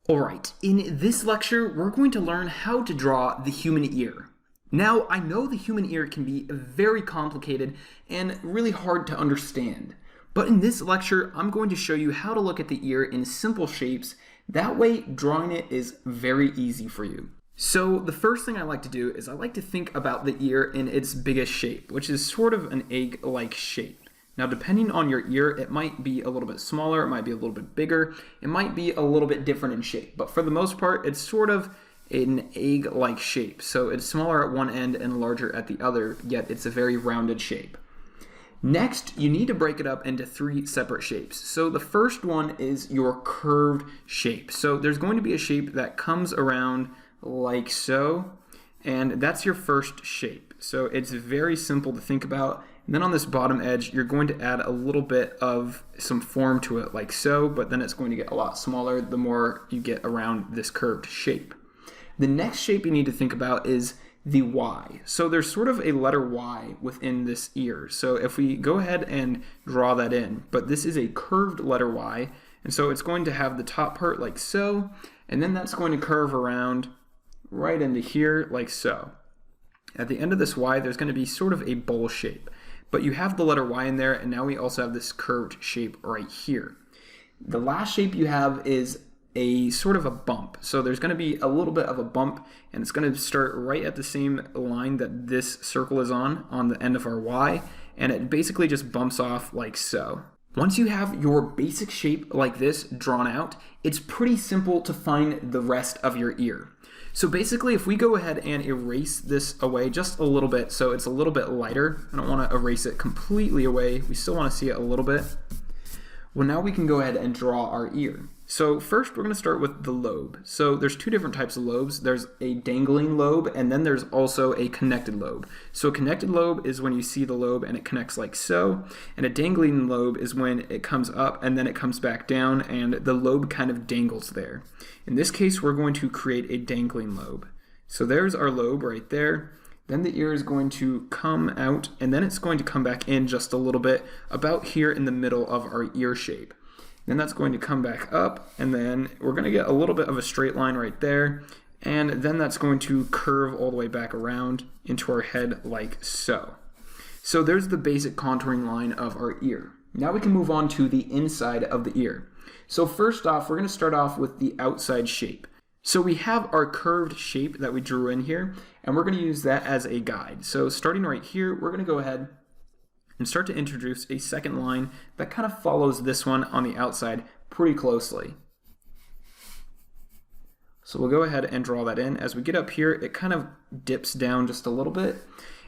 Alright, in this lecture, we're going to learn how to draw the human ear. Now, I know the human ear can be very complicated and really hard to understand, but in this lecture, I'm going to show you how to look at the ear in simple shapes. That way, drawing it is very easy for you. So the first thing I like to do is I like to think about the ear in its biggest shape, which is sort of an egg-like shape. Now, depending on your ear, it might be a little bit smaller, it might be a little bit bigger, it might be a little bit different in shape, but for the most part, it's sort of an egg-like shape. So it's smaller at one end and larger at the other, yet it's a very rounded shape. Next, you need to break it up into three separate shapes. So the first one is your curved shape. So there's going to be a shape that comes around like so, and that's your first shape. So it's very simple to think about. And then on this bottom edge, you're going to add a little bit of some form to it like so, but then it's going to get a lot smaller the more you get around this curved shape. The next shape you need to think about is the Y. So there's sort of a letter Y within this ear. So if we go ahead and draw that in, but this is a curved letter Y, and so it's going to have the top part like so, and then that's going to curve around right into here like so. At the end of this Y, there's going to be sort of a bowl shape. But you have the letter Y in there, and now we also have this curved shape right here. The last shape you have is a sort of a bump. So there's going to be a little bit of a bump, and it's going to start right at the same line that this circle is on the end of our Y, and it basically just bumps off like so. Once you have your basic shape like this drawn out, it's pretty simple to find the rest of your ear. So basically, if we go ahead and erase this away just a little bit, so it's a little bit lighter, I don't want to erase it completely away, we still want to see it a little bit. Well, now we can go ahead and draw our ear. So first, we're going to start with the lobe. So there's two different types of lobes. There's a dangling lobe, and then there's also a connected lobe. So a connected lobe is when you see the lobe and it connects like so, and a dangling lobe is when it comes up and then it comes back down, and the lobe kind of dangles there. In this case, we're going to create a dangling lobe. So there's our lobe right there. Then the ear is going to come out, and then it's going to come back in just a little bit, about here in the middle of our ear shape. Then that's going to come back up, and then we're going to get a little bit of a straight line right there, and then that's going to curve all the way back around into our head like so. So there's the basic contouring line of our ear. Now we can move on to the inside of the ear. So first off, we're going to start off with the outside shape. So we have our curved shape that we drew in here, and we're going to use that as a guide. So starting right here, we're going to go ahead and start to introduce a second line that kind of follows this one on the outside pretty closely. So we'll go ahead and draw that in. As we get up here, it kind of dips down just a little bit,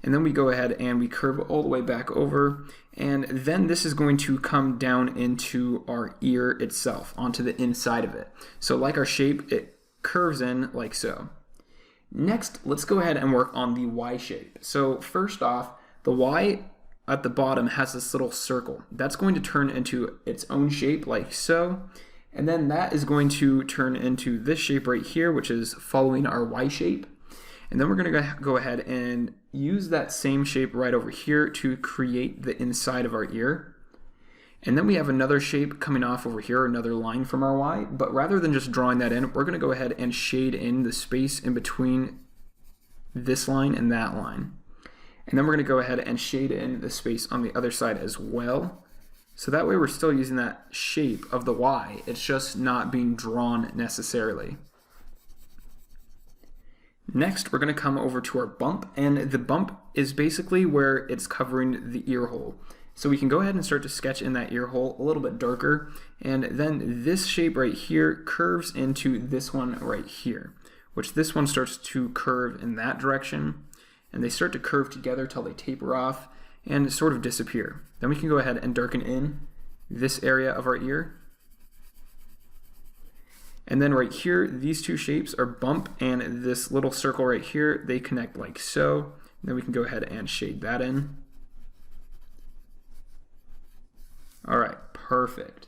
and then we go ahead and we curve all the way back over, and then this is going to come down into our ear itself, onto the inside of it. So like our shape, it curves in like so. Next, let's go ahead and work on the Y shape. So first off, the Y at the bottom has this little circle. That's going to turn into its own shape like so, and then that is going to turn into this shape right here, which is following our Y shape. And then we're going to go ahead and use that same shape right over here to create the inside of our ear. And then we have another shape coming off over here, another line from our Y, but rather than just drawing that in, we're going to go ahead and shade in the space in between this line and that line. And then we're going to go ahead and shade in the space on the other side as well. So that way we're still using that shape of the Y. It's just not being drawn necessarily. Next, we're going to come over to our bump, and the bump is basically where it's covering the ear hole. So we can go ahead and start to sketch in that ear hole a little bit darker, and then this shape right here curves into this one right here, which this one starts to curve in that direction, and they start to curve together till they taper off and sort of disappear. Then we can go ahead and darken in this area of our ear. And then right here, these two shapes are bump and this little circle right here, they connect like so. Then we can go ahead and shade that in. All right, perfect.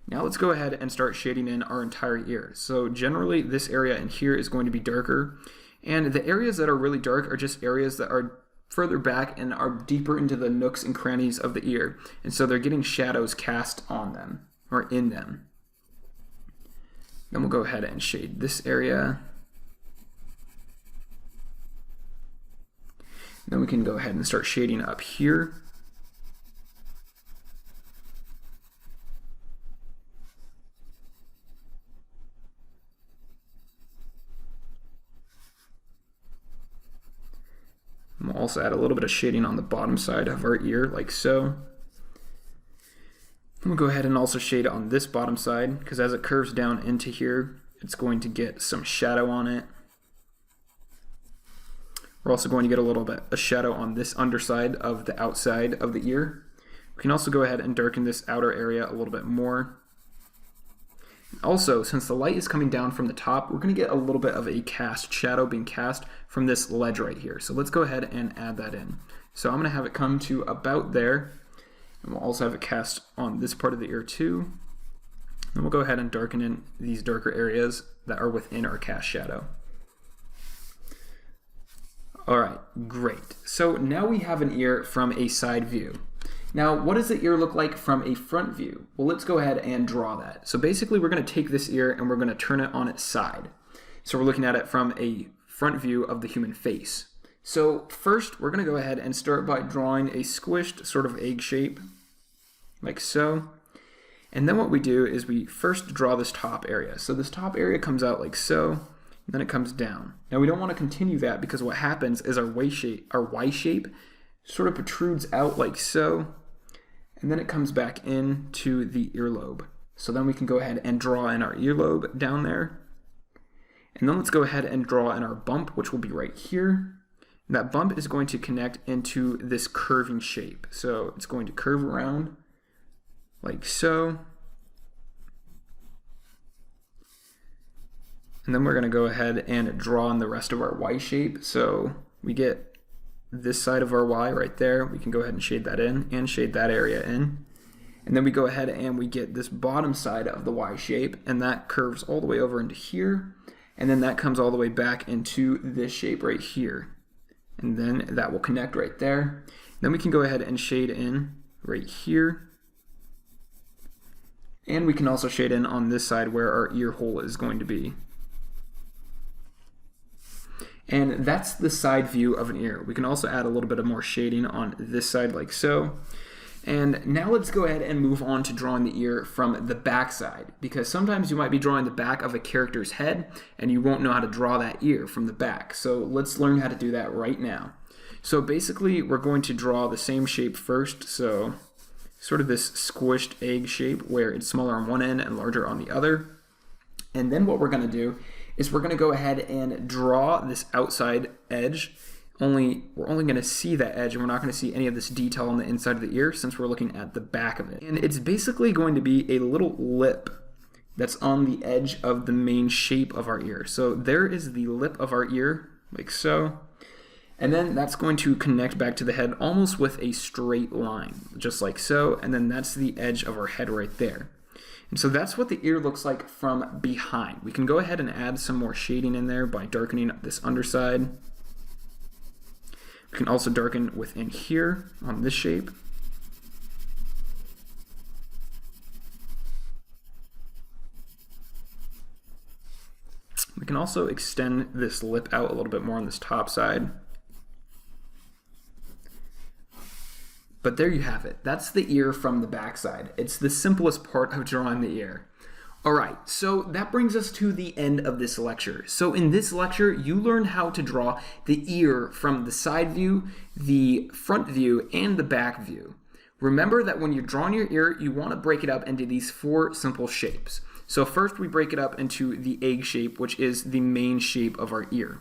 Now let's go ahead and start shading in our entire ear. So generally this area in here is going to be darker, and the areas that are really dark are just areas that are further back and are deeper into the nooks and crannies of the ear, and so they're getting shadows cast on them or in them. Then we'll go ahead and shade this area. Then we can go ahead and start shading up here. And we'll also add a little bit of shading on the bottom side of our ear, like so. And we'll go ahead and also shade on this bottom side, because as it curves down into here, it's going to get some shadow on it. We're also going to get a little bit of shadow on this underside of the outside of the ear. We can also go ahead and darken this outer area a little bit more. Also, since the light is coming down from the top, we're going to get a little bit of a cast shadow being cast from this ledge right here. So let's go ahead and add that in. So I'm going to have it come to about there. And we'll also have it cast on this part of the ear too. And we'll go ahead and darken in these darker areas that are within our cast shadow. Alright, great. So now we have an ear from a side view. Now, what does the ear look like from a front view? Well, let's go ahead and draw that. So basically, we're going to take this ear and we're going to turn it on its side. So we're looking at it from a front view of the human face. So first, we're going to go ahead and start by drawing a squished sort of egg shape, like so. And then what we do is we first draw this top area. So this top area comes out like so, and then it comes down. Now we don't want to continue that because what happens is our Y shape sort of protrudes out like so, and then it comes back into the earlobe. So then we can go ahead and draw in our earlobe down there. And then let's go ahead and draw in our bump, which will be right here. And that bump is going to connect into this curving shape. So it's going to curve around like so. And then we're going to go ahead and draw in the rest of our Y shape. So we get this side of our Y right there. We can go ahead and shade that in and shade that area in. And then we go ahead and we get this bottom side of the Y shape, and that curves all the way over into here. And then that comes all the way back into this shape right here. And then that will connect right there. Then we can go ahead and shade in right here. And we can also shade in on this side where our ear hole is going to be. And that's the side view of an ear. We can also add a little bit of more shading on this side like so. And now let's go ahead and move on to drawing the ear from the back side, because sometimes you might be drawing the back of a character's head and you won't know how to draw that ear from the back. So let's learn how to do that right now. So basically we're going to draw the same shape first. So sort of this squished egg shape where it's smaller on one end and larger on the other. And then what we're going to do is we're going to go ahead and draw this outside edge. We're only going to see that edge, and we're not going to see any of this detail on the inside of the ear since we're looking at the back of it. And it's basically going to be a little lip that's on the edge of the main shape of our ear. So there is the lip of our ear, like so. And then that's going to connect back to the head almost with a straight line, just like so. And then that's the edge of our head right there. And so that's what the ear looks like from behind. We can go ahead and add some more shading in there by darkening this underside. We can also darken within here on this shape. We can also extend this lip out a little bit more on this top side. But there you have it. That's the ear from the backside. It's the simplest part of drawing the ear. All right, so that brings us to the end of this lecture. So in this lecture, you learned how to draw the ear from the side view, the front view, and the back view. Remember that when you're drawing your ear, you want to break it up into these 4 simple shapes. So first we break it up into the egg shape, which is the main shape of our ear.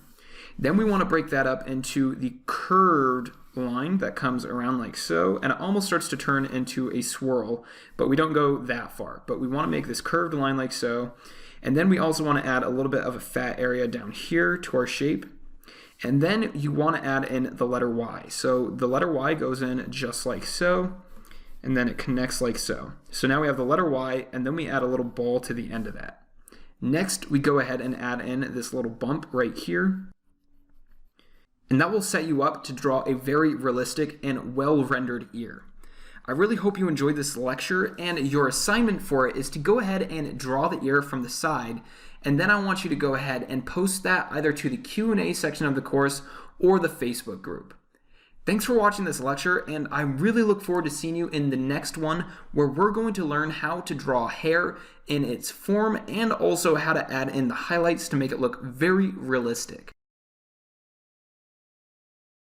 Then we want to break that up into the curved line that comes around like so, and it almost starts to turn into a swirl, but we don't go that far. But we want to make this curved line like so, and then we also want to add a little bit of a fat area down here to our shape, and then you want to add in the letter Y. So the letter Y goes in just like so, and then it connects like so. So now we have the letter Y, and then we add a little ball to the end of that. Next, we go ahead and add in this little bump right here. And that will set you up to draw a very realistic and well-rendered ear. I really hope you enjoyed this lecture, and your assignment for it is to go ahead and draw the ear from the side, and then I want you to go ahead and post that either to the Q&A section of the course or the Facebook group. Thanks for watching this lecture, and I really look forward to seeing you in the next one, where we're going to learn how to draw hair in its form and also how to add in the highlights to make it look very realistic.